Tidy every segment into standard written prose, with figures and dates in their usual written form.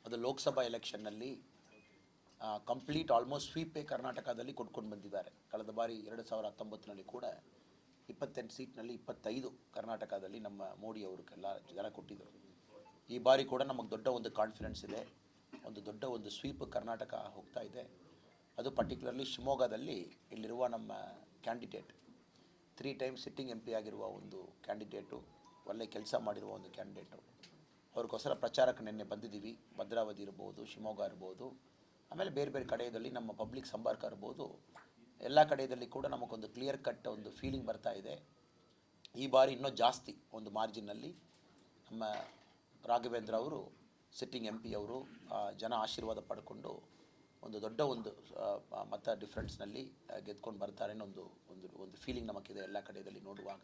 ಅದು Lok Sabha ಎಲೆಕ್ಷನ್ನಲ್ಲಿ complete almost ಸ್ವೀಪೇ ಕರ್ನಾಟಕದಲ್ಲಿ ಕೊಟ್ಕೊಂಡು ಬಂದಿದ್ದಾರೆ. ಕಳೆದ ಬಾರಿ 2019ನಲ್ಲಿ ಕೂಡ 28 ಸೀಟ್ನಲ್ಲಿ 25 ಕರ್ನಾಟಕದಲ್ಲಿ ನಮ್ಮ ಮೋದಿ ಅವ್ರಿಗೆಲ್ಲ ಜನ ಕೊಟ್ಟಿದ್ದರು. ಈ ಬಾರಿ ಕೂಡ ನಮಗೆ ದೊಡ್ಡ ಒಂದು ಕಾನ್ಫಿಡೆನ್ಸ್ ಇದೆ, ಒಂದು ದೊಡ್ಡ ಒಂದು ಸ್ವೀಪ್ ಕರ್ನಾಟಕ ಹೋಗ್ತಾ ಇದೆ. ಅದು ಪರ್ಟಿಕ್ಯುಲರ್ಲಿ ಶಿವಮೊಗ್ಗದಲ್ಲಿ ಇಲ್ಲಿರುವ ನಮ್ಮ ಕ್ಯಾಂಡಿಡೇಟ್ 3 ಟೈಮ್ಸ್ ಸಿಟ್ಟಿಂಗ್ MP ಆಗಿರುವ ಒಂದು ಕ್ಯಾಂಡಿಡೇಟು, ಒಳ್ಳೆ ಕೆಲಸ ಮಾಡಿರುವ ಒಂದು ಕ್ಯಾಂಡಿಡೇಟು, ಅವ್ರಿಗೋಸ್ಕರ ಪ್ರಚಾರಕ್ಕೆ ನಿನ್ನೆ ಬಂದಿದ್ದೀವಿ. ಭದ್ರಾವತಿ ಇರ್ಬೋದು, ಶಿವಮೊಗ್ಗ ಇರ್ಬೋದು, ಆಮೇಲೆ ಬೇರೆ ಬೇರೆ ಕಡೆಯಲ್ಲಿ ನಮ್ಮ ಪಬ್ಲಿಕ್ ಸಂಪರ್ಕ ಇರ್ಬೋದು, ಎಲ್ಲ ಕಡೆಯಲ್ಲಿ ಕೂಡ ನಮಗೊಂದು ಕ್ಲಿಯರ್ ಕಟ್ ಒಂದು ಫೀಲಿಂಗ್ ಬರ್ತಾ ಇದೆ. ಈ ಬಾರಿ ಇನ್ನೂ ಜಾಸ್ತಿ ಒಂದು ಮಾರ್ಜಿನ್ನಲ್ಲಿ ನಮ್ಮ ರಾಘವೇಂದ್ರ ಅವರು ಸಿಟ್ಟಿಂಗ್ MP ಅವರು ಜನ ಆಶೀರ್ವಾದ ಪಡ್ಕೊಂಡು ಒಂದು ದೊಡ್ಡ ಒಂದು ಮತ ಡಿಫ್ರೆನ್ಸ್ನಲ್ಲಿ ಗೆದ್ಕೊಂಡು ಬರ್ತಾರೆ ಅನ್ನೋ ಒಂದು ಫೀಲಿಂಗ್ ನಮಗಿದೆ. ಎಲ್ಲ ಕಡೆಯಲ್ಲಿ ನೋಡುವಾಗ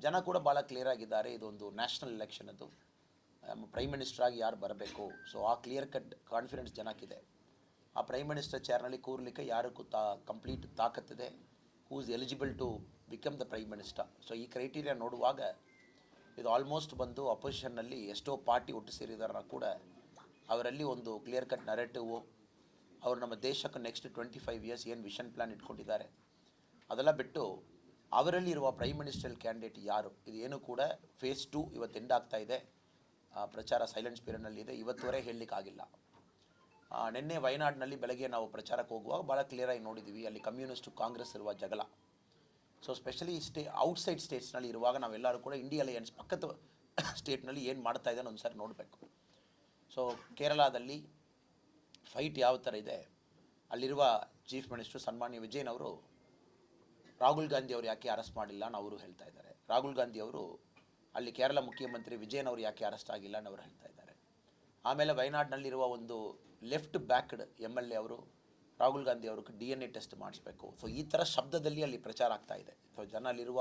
ಜನ ಕೂಡ ಭಾಳ ಕ್ಲಿಯರ್ ಆಗಿದ್ದಾರೆ. ಇದೊಂದು ನ್ಯಾಷನಲ್ ಎಲೆಕ್ಷನ್, ಅದು ಪ್ರೈಮ್ ಮಿನಿಸ್ಟರ್ ಆಗಿ ಯಾರು ಬರಬೇಕು, ಸೊ ಆ ಕ್ಲಿಯರ್ ಕಟ್ ಕಾನ್ಫಿಡೆನ್ಸ್ ಜನಕ್ಕಿದೆ. ಆ ಪ್ರೈಮ್ ಮಿನಿಸ್ಟರ್ ಚೇರ್ನಲ್ಲಿ ಕೂರಲಿಕ್ಕೆ ಯಾರಿಗೂ ಕಂಪ್ಲೀಟ್ ತಾಕತ್ತಿದೆ, who is eligible to become the prime minister. So ಈ ಕ್ರೈಟೀರಿಯಾ ನೋಡುವಾಗ ಇದು ಆಲ್ಮೋಸ್ಟ್ ಬಂದು ಅಪೋಸಿಷನ್ನಲ್ಲಿ ಎಷ್ಟೋ ಪಾರ್ಟಿ ಒಟ್ಟು ಸೇರಿದಾರ ಕೂಡ ಅವರಲ್ಲಿ ಒಂದು ಕ್ಲಿಯರ್ ಕಟ್ ನರೇಟಿವು, ಅವರು ನಮ್ಮ ದೇಶಕ್ಕೆ ನೆಕ್ಸ್ಟ್ 25 ಇಯರ್ಸ್ ಏನು ವಿಷನ್ ಪ್ಲ್ಯಾನ್ ಇಟ್ಕೊಂಡಿದ್ದಾರೆ ಅದೆಲ್ಲ ಬಿಟ್ಟು ಅವರಲ್ಲಿ ಇರುವ ಪ್ರೈಮ್ ಮಿನಿಸ್ಟರ್ ಕ್ಯಾಂಡಿಡೇಟ್ ಯಾರು, ಇದು ಏನು ಕೂಡ ಫೇಸ್ 2 ಇವತ್ತು ಎಂಡ್ ಆಗ್ತಾ ಇದೆ. ಪ್ರಚಾರ ಸೈಲೆನ್ಸ್ ಪೀರಿಯಡ್ನಲ್ಲಿ ಇದೆ, ಇವತ್ತುವರೆಗೆ ಹೇಳಲಿಕ್ಕಾಗಿಲ್ಲ. ನಿನ್ನೆ ವಯನಾಡಿನಲ್ಲಿ ಬೆಳಗ್ಗೆ ನಾವು ಪ್ರಚಾರಕ್ಕೆ ಹೋಗುವಾಗ ಭಾಳ ಕ್ಲಿಯರಾಗಿ ನೋಡಿದ್ದೀವಿ, ಅಲ್ಲಿ ಕಮ್ಯುನಿಸ್ಟು ಕಾಂಗ್ರೆಸ್ ಇರುವ ಜಗಳ. ಸೊ ಸ್ಪೆಷಲಿ ಔಟ್ಸೈಡ್ ಸ್ಟೇಟ್ಸ್ನಲ್ಲಿ ಇರುವಾಗ ನಾವೆಲ್ಲರೂ ಕೂಡ ಇಂಡಿಯಾ ಅಲಯನ್ಸ್ ಪಕ್ಕದ ಸ್ಟೇಟ್ನಲ್ಲಿ ಏನು ಮಾಡ್ತಾ ಇದೆ ಒಂದು ಸಾರಿ ನೋಡಬೇಕು. ಸೊ ಕೇರಳದಲ್ಲಿ ಫೈಟ್ ಯಾವ ಥರ ಇದೆ, ಅಲ್ಲಿರುವ ಚೀಫ್ ಮಿನಿಸ್ಟರ್ ಸನ್ಮಾನ್ಯ ವಿಜಯನ್ ಅವರು ರಾಹುಲ್ ಗಾಂಧಿ ಅವರು ಯಾಕೆ ಅರೆಸ್ಟ್ ಮಾಡಿಲ್ಲ ಅನ್ನೋ ಅವರು ಹೇಳ್ತಾ ಇದ್ದಾರೆ. ರಾಹುಲ್ ಗಾಂಧಿ ಅವರು ಅಲ್ಲಿ ಕೇರಳ ಮುಖ್ಯಮಂತ್ರಿ ವಿಜಯನ್ ಅವರು ಯಾಕೆ ಅರೆಸ್ಟ್ ಆಗಿಲ್ಲ ಅನ್ನೋರು ಹೇಳ್ತಾ ಇದ್ದಾರೆ. ಆಮೇಲೆ ವಯನಾಡಿನಲ್ಲಿರುವ ಒಂದು ಲೆಫ್ಟ್ ಬ್ಯಾಕ್ಡ್ MLA ಅವರು ರಾಹುಲ್ ಗಾಂಧಿ ಅವ್ರಿಗೆ DNA ಟೆಸ್ಟ್ ಮಾಡಿಸ್ಬೇಕು. ಸೊ ಈ ಥರ ಶಬ್ದದಲ್ಲಿ ಅಲ್ಲಿ ಪ್ರಚಾರ ಆಗ್ತಾ ಇದೆ. ಸೊ ಜನ ಅಲ್ಲಿರುವ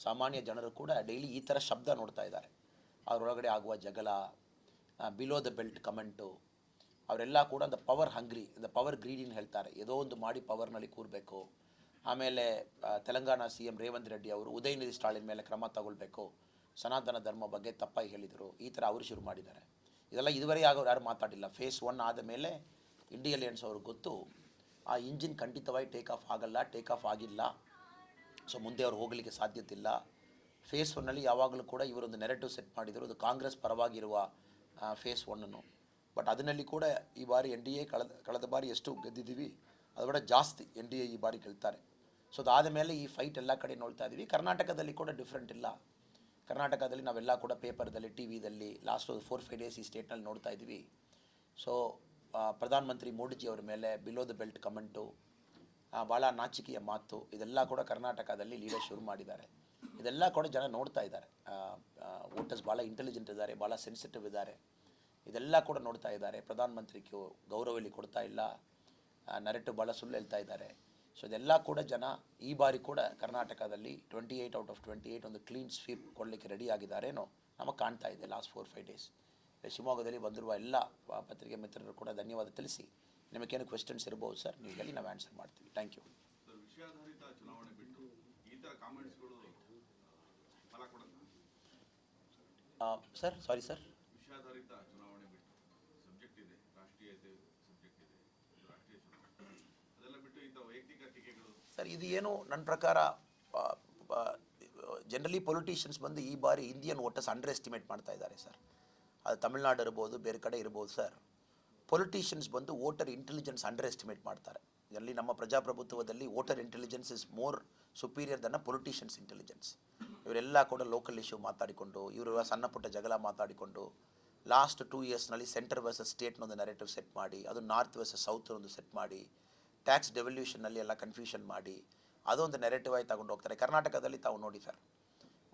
ಸಾಮಾನ್ಯ ಜನರು ಕೂಡ ಡೈಲಿ ಈ ಥರ ಶಬ್ದ ನೋಡ್ತಾ ಇದ್ದಾರೆ. ಅವರೊಳಗಡೆ ಆಗುವ ಜಗಳ, ಬಿಲೋ ದ ಬೆಲ್ಟ್ ಕಮೆಂಟು, ಅವರೆಲ್ಲ ಕೂಡ the power hungry, the power ಗ್ರೀಡಿನ ಹೇಳ್ತಾರೆ, ಏನೋ ಒಂದು ಮಾಡಿ ಪವರ್ನಲ್ಲಿ ಕೂರಬೇಕು. ಆಮೇಲೆ ತೆಲಂಗಾಣ CM ರೇವಂತ್ ರೆಡ್ಡಿ ಅವರು ಉದಯನಿಧಿ ಸ್ಟಾಲಿನ್ ಮೇಲೆ ಕ್ರಮ ತಗೊಳ್ಬೇಕು, ಸನಾತನ ಧರ್ಮ ಬಗ್ಗೆ ತಪ್ಪಾಗಿ ಹೇಳಿದರು, ಈ ಥರ ಅವರು ಶುರು ಮಾಡಿದ್ದಾರೆ. ಇದೆಲ್ಲ ಇದುವರೆಗೆ ಆಗೋರು ಯಾರು ಮಾತಾಡಿಲ್ಲ. ಫೇಸ್ 1 ಆದ ಮೇಲೆ ಇಂಡಿಯಾ ಅಲಯನ್ಸ್ ಅವ್ರಿಗೆ ಗೊತ್ತು ಆ ಇಂಜಿನ್ ಖಂಡಿತವಾಗಿ ಟೇಕ್ ಆಫ್ ಆಗಲ್ಲ, ಟೇಕ್ ಆಫ್ ಆಗಿಲ್ಲ. ಸೊ ಮುಂದೆ ಅವ್ರು ಹೋಗಲಿಕ್ಕೆ ಸಾಧ್ಯತೆ ಇಲ್ಲ. ಫೇಸ್ 1ನಲ್ಲಿ ಯಾವಾಗಲೂ ಕೂಡ ಇವರೊಂದು ನೆರೆಟಿವ್ ಸೆಟ್ ಮಾಡಿದರು, ಅದು ಕಾಂಗ್ರೆಸ್ ಪರವಾಗಿರುವ ಫೇಸ್ 1. ಬಟ್ ಅದರಲ್ಲಿ ಕೂಡ ಈ ಬಾರಿ NDA ಕಳೆದ ಬಾರಿ ಎಷ್ಟು ಗೆದ್ದಿದ್ದೀವಿ ಅದರ ಜಾಸ್ತಿ NDA ಈ ಬಾರಿ ಗೆಲ್ತಾರೆ. ಸೊ ಅದಾದ ಮೇಲೆ ಈ ಫೈಟ್ ಎಲ್ಲ ಕಡೆ ನೋಡ್ತಾ ಇದ್ದೀವಿ. ಕರ್ನಾಟಕದಲ್ಲಿ ಕೂಡ ಡಿಫ್ರೆಂಟ್ ಇಲ್ಲ. ಕರ್ನಾಟಕದಲ್ಲಿ ನಾವೆಲ್ಲ ಕೂಡ ಪೇಪರ್ದಲ್ಲಿ, TVದಲ್ಲಿ ಲಾಸ್ಟ್ 4-5 ಡೇಸ್ ಈ ಸ್ಟೇಟ್ನಲ್ಲಿ ನೋಡ್ತಾ ಇದ್ದೀವಿ. ಸೊ ಪ್ರಧಾನಮಂತ್ರಿ ಮೋದಿಜಿ ಅವ್ರ ಮೇಲೆ ಬಿಲೋ ದ ಬೆಲ್ಟ್ ಕಮೆಂಟು, ಭಾಳ ನಾಚಿಕೆಯ ಮಾತು, ಇದೆಲ್ಲ ಕೂಡ ಕರ್ನಾಟಕದಲ್ಲಿ ಲೀಡರ್ ಶುರು ಮಾಡಿದ್ದಾರೆ. ಇದೆಲ್ಲ ಕೂಡ ಜನ ನೋಡ್ತಾ ಇದ್ದಾರೆ. ವೋಟರ್ಸ್ ಭಾಳ ಇಂಟೆಲಿಜೆಂಟ್ ಇದ್ದಾರೆ, ಭಾಳ ಸೆನ್ಸಿಟಿವ್ ಇದ್ದಾರೆ, ಇದೆಲ್ಲ ಕೂಡ ನೋಡ್ತಾ ಇದ್ದಾರೆ. ಪ್ರಧಾನಮಂತ್ರಿಗೆ ಗೌರವ ಇಲ್ಲಿ ಕೊಡ್ತಾ ಇಲ್ಲ, ನರೇಟಿವ್ ಭಾಳ ಸುಳ್ಳು ಹೇಳ್ತಾ ಇದ್ದಾರೆ. ಸೊ ಇದೆಲ್ಲ ಕೂಡ ಜನ ಈ ಬಾರಿ ಕೂಡ ಕರ್ನಾಟಕದಲ್ಲಿ 28 ಔಟ್ ಆಫ್ 28 ಒಂದು ಕ್ಲೀನ್ ಸ್ವೀಪ್ ಕೊಡಲಿಕ್ಕೆ ರೆಡಿ ಆಗಿದ್ದಾರೇನೋ ನಮಗೆ ಕಾಣ್ತಾ ಇದೆ ಲಾಸ್ಟ್ 4-5 ಡೇಸ್. ಶಿವಮೊಗ್ಗದಲ್ಲಿ ಬಂದಿರುವ ಎಲ್ಲ ಪತ್ರಿಕೆ ಮಿತ್ರರು ಕೂಡ ಧನ್ಯವಾದ ತಿಳಿಸಿ. ನಿಮಗೇನು ಕ್ವೆಶನ್ಸ್ ಇರ್ಬೋದು ಸರ್, ನೀವು ಹೇಳಿ, ನಾವು ಆನ್ಸರ್ ಮಾಡ್ತೀವಿ. Thank you. Sir sorry sir, sir ಇದು ಏನು ನನ್ನ ಪ್ರಕಾರ ಜನರಲಿ ಪೊಲಿಟಿಷಿಯನ್ಸ್ ಬಂದು ಈ ಬಾರಿ ಇಂಡಿಯನ್ ವೋಟರ್ಸ್ ಅಂಡರ್ ಎಸ್ಟಿಮೇಟ್ ಮಾಡ್ತಾ ಇದ್ದಾರೆ ಸರ್. ಅದು ತಮಿಳ್ನಾಡು ಇರ್ಬೋದು, ಬೇರೆ ಕಡೆ ಇರ್ಬೋದು ಸರ್. ಪೊಲಿಟಿಷಿಯನ್ಸ್ ಬಂದು ವೋಟರ್ ಇಂಟೆಲಿಜೆನ್ಸ್ ಅಂಡರ್ ಎಸ್ಟಿಮೇಟ್ ಮಾಡ್ತಾರೆ. ಇದರಲ್ಲಿ ನಮ್ಮ ಪ್ರಜಾಪ್ರಭುತ್ವದಲ್ಲಿ voter intelligence is more superior than politicians intelligence. ಇವರೆಲ್ಲ ಕೂಡ ಲೋಕಲ್ ಇಶ್ಯೂ ಮಾತಾಡಿಕೊಂಡು, ಇವರು ಸಣ್ಣ ಪುಟ್ಟ ಜಗಳ ಮಾತಾಡಿಕೊಂಡು ಲಾಸ್ಟ್ 2 ಇಯರ್ಸ್ನಲ್ಲಿ ಸೆಂಟರ್ ವರ್ಸಸ್ ಸ್ಟೇಟ್ನೊಂದು ನೆರೇಟಿವ್ ಸೆಟ್ ಮಾಡಿ, ಅದು ನಾರ್ತ್ ವರ್ಸಸ್ ಸೌತ್ ಒಂದು ಸೆಟ್ ಮಾಡಿ, ಟ್ಯಾಕ್ಸ್ ಡೆವಲ್ಯೂಷನ್ನಲ್ಲಿ ಎಲ್ಲ ಕನ್ಫ್ಯೂಷನ್ ಮಾಡಿ ಅದೊಂದು ನೆರೇಟಿವ್ ಆಗಿ ತಗೊಂಡು ಹೋಗ್ತಾರೆ. ಕರ್ನಾಟಕದಲ್ಲಿ ತಾವು ನೋಡಿ ಸರ್,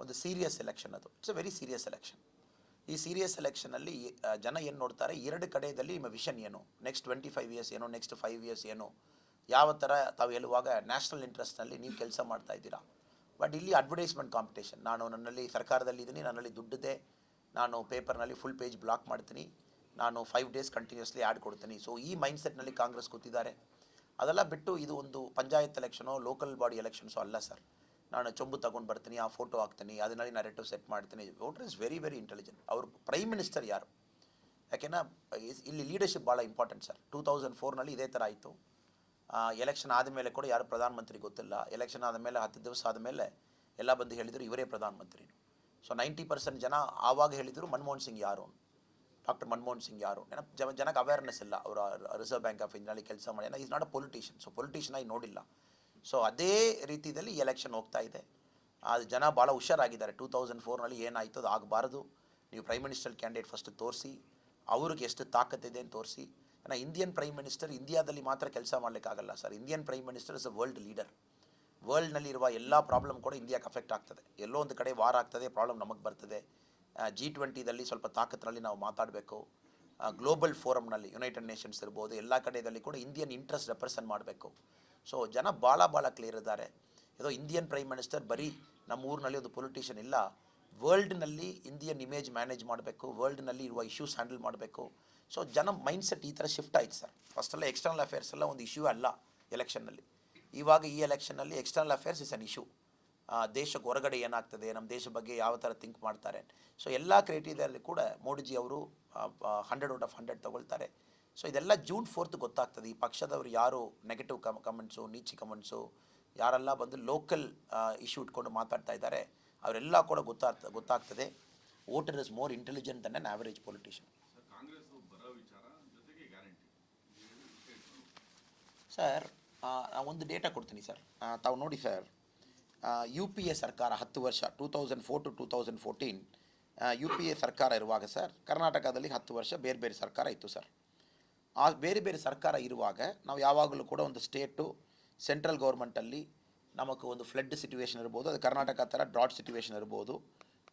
ಒಂದು ಸೀರಿಯಸ್ ಎಲೆಕ್ಷನ್, ಅದು it's A very serious election. ಈ ಸೀರಿಯಸ್ ಎಲೆಕ್ಷನಲ್ಲಿ ಜನ ಏನು ನೋಡ್ತಾರೆ, 2 ಕಡೆಯಲ್ಲಿ ನಿಮ್ಮ ವಿಷನ್ ಏನು, ನೆಕ್ಸ್ಟ್ 25 ಇಯರ್ಸ್ ಏನು, ನೆಕ್ಸ್ಟ್ 5 ಇಯರ್ಸ್ ಏನು, ಯಾವ ಥರ ತಾವು ಹೇಳುವಾಗ ನ್ಯಾಷನಲ್ ಇಂಟ್ರೆಸ್ಟ್ನಲ್ಲಿ ನೀವು ಕೆಲಸ ಮಾಡ್ತಾ ಇದ್ದೀರಾ. ಬಟ್ ಇಲ್ಲಿ ಅಡ್ವರ್ಟೈಸ್ಮೆಂಟ್ ಕಾಂಪಿಟೇಷನ್, ನಾನು ನನ್ನಲ್ಲಿ ಸರ್ಕಾರದಲ್ಲಿ ಇದ್ದೀನಿ, ನನ್ನಲ್ಲಿ ದುಡ್ಡಿದೆ, ನಾನು ಪೇಪರ್ನಲ್ಲಿ ಫುಲ್ ಪೇಜ್ ಬ್ಲಾಕ್ ಮಾಡ್ತೀನಿ, ನಾನು 5 ಡೇಸ್ ಕಂಟಿನ್ಯೂಸ್ಲಿ ಆ್ಯಡ್ ಕೊಡ್ತೀನಿ. ಸೊ ಈ ಮೈಂಡ್ಸೆಟ್ನಲ್ಲಿ ಕಾಂಗ್ರೆಸ್ ಕೂತಿದ್ದಾರೆ. ಅದೆಲ್ಲ ಬಿಟ್ಟು ಇದು ಒಂದು ಪಂಚಾಯತ್ ಎಲೆಕ್ಷನೋ ಲೋಕಲ್ ಬಾಡಿ ಎಲೆಕ್ಷನ್ಸೋ ಅಲ್ಲ ಸರ್. ನಾನು ಚೊಂಬು ತಗೊಂಡು ಬರ್ತೀನಿ, ಆ ಫೋಟೋ ಹಾಕ್ತೀನಿ, ಅದರಲ್ಲಿ ನರೇಟಿವ್ ಸೆಟ್ ಮಾಡ್ತೀನಿ. Voter is very very intelligent. ಅವರು ಪ್ರೈಮ್ ಮಿನಿಸ್ಟರ್ ಯಾರು, ಯಾಕೆಂದ್ರೆ ಇಲ್ಲಿ ಲೀಡರ್ಶಿಪ್ ಭಾಳ ಇಂಪಾರ್ಟೆಂಟ್ ಸರ್. 2004ನಲ್ಲಿ ಇದೇ ಥರ ಆಯಿತು. ಎಲೆಕ್ಷನ್ ಆದಮೇಲೆ ಕೂಡ ಯಾರು ಪ್ರಧಾನಮಂತ್ರಿ ಗೊತ್ತಿಲ್ಲ. ಎಲೆಕ್ಷನ್ ಆದಮೇಲೆ 10 ದಿವಸ ಆದಮೇಲೆ ಎಲ್ಲ ಬಂದು ಹೇಳಿದರು ಇವರೇ ಪ್ರಧಾನಮಂತ್ರಿ. ಸೊ 90% ಜನ ಆವಾಗ ಹೇಳಿದರು ಮನಮೋಹನ್ ಸಿಂಗ್ ಯಾರು, ಡಾಕ್ಟರ್ ಮನಮೋಹನ್ ಸಿಂಗ್ ಯಾರು. ಜನಕ್ಕೆ ಅವೇರ್ನೆಸ್ ಇಲ್ಲ. ಅವರು ರಿಸರ್ವ್ ಬ್ಯಾಂಕ್ ಆಫ್ ಇಂಡಿಯಾದಲ್ಲಿ ಕೆಲಸ ಮಾಡಿ is not a politician. So politician ಆಗಿ ನೋಡಿಲ್ಲ. ಸೊ ಅದೇ ರೀತಿಯಲ್ಲಿ ಎಲೆಕ್ಷನ್ ಹೋಗ್ತಾ ಇದೆ. ಅದು ಜನ ಭಾಳ ಹುಷಾರಾಗಿದ್ದಾರೆ. 2004ನಲ್ಲಿ ಏನಾಯಿತು ಅದು ಆಗಬಾರ್ದು. ನೀವು ಪ್ರೈಮ್ ಮಿನಿಸ್ಟರ್ ಕ್ಯಾಂಡಿಡೇಟ್ ಫಸ್ಟ್ ತೋರಿಸಿ, ಅವ್ರಿಗೆ ಎಷ್ಟು ತಾಕತ್ತಿದೆ ಅಂತ ತೋರಿಸಿ. ಇಂಡಿಯನ್ ಪ್ರೈಮ್ ಮಿನಿಸ್ಟರ್ ಇಂಡಿಯಾದಲ್ಲಿ ಮಾತ್ರ ಕೆಲಸ ಮಾಡಲಿಕ್ಕಾಗಲ್ಲ sir. Indian prime minister is a world leader. ವರ್ಲ್ಡ್ನಲ್ಲಿರುವ ಎಲ್ಲ ಪ್ರಾಬ್ಲಮ್ ಕೂಡ ಇಂಡಿಯಾಕ್ಕೆ ಅಫೆಕ್ಟ್ ಆಗ್ತದೆ. ಎಲ್ಲೋ ಒಂದು ಕಡೆ ವಾರ್ ಆಗ್ತದೆ, ಪ್ರಾಬ್ಲಮ್ ನಮಗೆ ಬರ್ತದೆ. G20ದಲ್ಲಿ ಸ್ವಲ್ಪ ತಾಕತ್ತಿನಲ್ಲಿ ನಾವು ಮಾತಾಡಬೇಕು. ಗ್ಲೋಬಲ್ ಫೋರಮ್ನಲ್ಲಿ ಯುನೈಟೆಡ್ ನೇಷನ್ಸ್ ಇರ್ಬೋದು, ಎಲ್ಲ ಕಡೆಯಲ್ಲಿ ಕೂಡ ಇಂಡಿಯನ್ ಇಂಟ್ರೆಸ್ಟ್ ರೆಪ್ರೆಸೆಂಟ್ ಮಾಡಬೇಕು. ಸೊ ಜನ ಭಾಳ ಕ್ಲಿಯರ್ ಇದ್ದಾರೆ. ಇದು ಇಂಡಿಯನ್ ಪ್ರೈಮ್ ಮಿನಿಸ್ಟರ್ ಬರೀ ನಮ್ಮ ಊರಿನಲ್ಲಿ ಒಂದು ಪೊಲಿಟಿಷಿಯನ್ ಇಲ್ಲ, ವರ್ಲ್ಡ್ನಲ್ಲಿ ಇಂಡಿಯನ್ ಇಮೇಜ್ ಮ್ಯಾನೇಜ್ ಮಾಡಬೇಕು, ವರ್ಲ್ಡ್ನಲ್ಲಿ ಇರುವ ಇಶ್ಯೂಸ್ ಹ್ಯಾಂಡಲ್ ಮಾಡಬೇಕು. ಸೊ ಜನ ಮೈಂಡ್ಸೆಟ್ ಈ ಥರ ಶಿಫ್ಟ್ ಆಯ್ತು ಸರ್. ಫಸ್ಟೆಲ್ಲ ಎಕ್ಸ್ಟರ್ನಲ್ ಅಫೇರ್ಸ್ ಎಲ್ಲ ಒಂದು ಇಶ್ಯೂ ಅಲ್ಲ ಎಲೆಕ್ಷನ್ನಲ್ಲಿ. ಇವಾಗ ಈ ಎಲೆಕ್ಷನ್ನಲ್ಲಿ external affairs is an issue. ದೇಶಕ್ಕೆ ಹೊರಗಡೆ ಏನಾಗ್ತದೆ, ನಮ್ಮ ದೇಶ ಬಗ್ಗೆ ಯಾವ ಥರ ಥಿಂಕ್ ಮಾಡ್ತಾರೆ. ಸೊ ಎಲ್ಲ ಕ್ರೈಟೀರಿಯಾದಲ್ಲಿ ಕೂಡ ಮೋದಿಜಿ ಅವರು 100 ಔಟ್ ಆಫ್ 100 ತಗೊಳ್ತಾರೆ. ಸೊ ಇದೆಲ್ಲ June 4th ಗೊತ್ತಾಗ್ತದೆ. ಈ ಪಕ್ಷದವರು ಯಾರು ನೆಗೆಟಿವ್ ಕಮೆಂಟ್ಸು, ನೀಚಿ ಕಮೆಂಟ್ಸು, ಯಾರೆಲ್ಲ ಬಂದು ಲೋಕಲ್ ಇಶ್ಯೂ ಇಟ್ಕೊಂಡು ಮಾತಾಡ್ತಾ ಇದ್ದಾರೆ, ಅವರೆಲ್ಲ ಕೂಡ ಗೊತ್ತಾಗ್ತದೆ. Voter is more intelligent than an average politician. Sir ಒಂದು ಡೇಟಾ ಕೊಡ್ತೀನಿ ಸರ್. ತಾವು ನೋಡಿ ಸರ್, UPA ಸರ್ಕಾರ 10 ವರ್ಷ 2004 to 2014 UPA ಸರ್ಕಾರ ಇರುವಾಗ ಸರ್, ಕರ್ನಾಟಕದಲ್ಲಿ 10 ವರ್ಷ ಬೇರೆ ಸರ್ಕಾರ ಇತ್ತು ಸರ್. ಆ ಬೇರೆ ಸರ್ಕಾರ ಇರುವಾಗ ನಾವು ಯಾವಾಗಲೂ ಕೂಡ ಒಂದು ಸ್ಟೇಟು ಸೆಂಟ್ರಲ್ ಗೌರ್ಮೆಂಟಲ್ಲಿ ನಮಗೆ ಒಂದು ಫ್ಲಡ್ ಸಿಚುವೇಶನ್ ಇರ್ಬೋದು, ಅದು ಕರ್ನಾಟಕ ಥರ ಡ್ರಾಟ್ ಸಿಚುವೇಶನ್ ಇರ್ಬೋದು,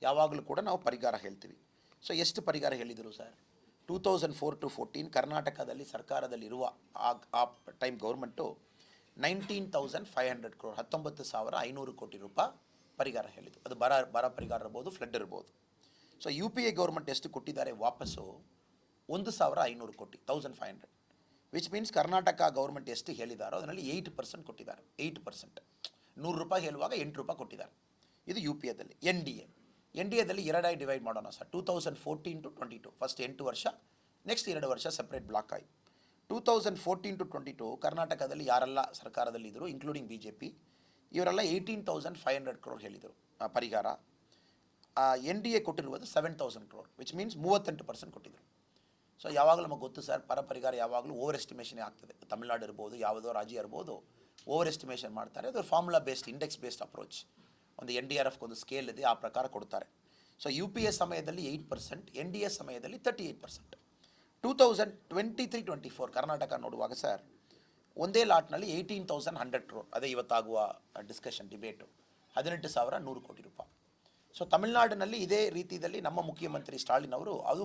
ಯಾವಾಗಲೂ ಕೂಡ ನಾವು ಪರಿಹಾರ ಹೇಳ್ತೀವಿ. ಸೊ ಎಷ್ಟು ಪರಿಹಾರ ಹೇಳಿದರು ಸರ್? 2004 to 2014 ಕರ್ನಾಟಕದಲ್ಲಿ ಸರ್ಕಾರದಲ್ಲಿರುವ ಆ ಟೈಮ್ ಗೌರ್ಮೆಂಟು 19,500 crore 19,500 ಕೋಟಿ ರೂಪಾಯಿ ಪರಿಹಾರ ಹೇಳಿದರು. ಅದು ಬರ ಪರಿಹಾರ ಇರ್ಬೋದು, ಫ್ಲಡ್ ಇರ್ಬೋದು. ಸೊ UPA ಗೌರ್ಮೆಂಟ್ ಎಷ್ಟು ಕೊಟ್ಟಿದ್ದಾರೆ ವಾಪಸ್ಸು? 1,500 ಕೋಟಿ 1,500, ವಿಚ್ ಮೀನ್ಸ್ ಕರ್ನಾಟಕ ಗೌರ್ಮೆಂಟ್ ಎಷ್ಟು ಹೇಳಿದಾರೋ ಅದರಲ್ಲಿ 8% ಕೊಟ್ಟಿದ್ದಾರೆ. 8%, 100 ರೂಪಾಯಿ ಹೇಳುವಾಗ 8 ರೂಪಾಯಿ ಕೊಟ್ಟಿದ್ದಾರೆ. ಇದು UPAದಲ್ಲಿ. NDAದಲ್ಲಿ ಎರಡಾಗಿ ಡಿವೈಡ್ ಮಾಡೋಣ ಸರ್. 2014 to 22 ಫಸ್ಟ್ 8 ವರ್ಷ, ನೆಕ್ಸ್ಟ್ 2 ವರ್ಷ ಸಪ್ರೇಟ್ ಬ್ಲಾಕ್ ಆಗಿ. 2014 to 22 ಕರ್ನಾಟಕದಲ್ಲಿ ಯಾರೆಲ್ಲ ಸರ್ಕಾರದಲ್ಲಿ ಇದ್ದರು, ಇನ್ಕ್ಲೂಡಿಂಗ್ BJP, ಇವರೆಲ್ಲ 18,500 crore ಹೇಳಿದರು ಪರಿಹಾರ. NDA ಕೊಟ್ಟಿರುವುದು 7,000 crore, ವಿಚ್ ಮೀನ್ಸ್ 38% ಕೊಟ್ಟಿದ್ದರು. ಸೊ ಯಾವಾಗಲೂ ನಮಗೆ ಗೊತ್ತು ಸರ್, ಪರಿಹಾರ ಯಾವಾಗಲೂ ಓವರ್ ಎಸ್ಟಿಮೇಷನ್ ಆಗ್ತದೆ. ತಮಿಳ್ನಾಡು ಇರ್ಬೋದು, ಯಾವುದೋ ರಾಜ್ಯ ಇರ್ಬೋದು, ಓವರ್ ಎಸ್ಟಿಮೇಷನ್ ಮಾಡ್ತಾರೆ. ಅದು formula based, index based approach. ಒಂದು NDRF ಒಂದು ಸ್ಕೇಲ್ ಇದೆ, ಆ ಪ್ರಕಾರ ಕೊಡ್ತಾರೆ. ಸೊ UPA ಸಮಯದಲ್ಲಿ 8%, NDA ಸಮಯದಲ್ಲಿ 38%. 2023-24 ಕರ್ನಾಟಕ ನೋಡುವಾಗ ಸರ್, ಒಂದೇ ಲಾಟ್ನಲ್ಲಿ 18,100 crore, ಅದೇ ಇವತ್ತಾಗುವ ಡಿಸ್ಕಷನ್ ಡಿಬೇಟು, 18,100 ಕೋಟಿ ರೂಪಾಯಿ. ಸೊ ತಮಿಳ್ನಾಡಿನಲ್ಲಿ ಇದೇ ರೀತಿಯಲ್ಲಿ ನಮ್ಮ ಮುಖ್ಯಮಂತ್ರಿ ಸ್ಟಾಲಿನ್ ಅವರು ಅದು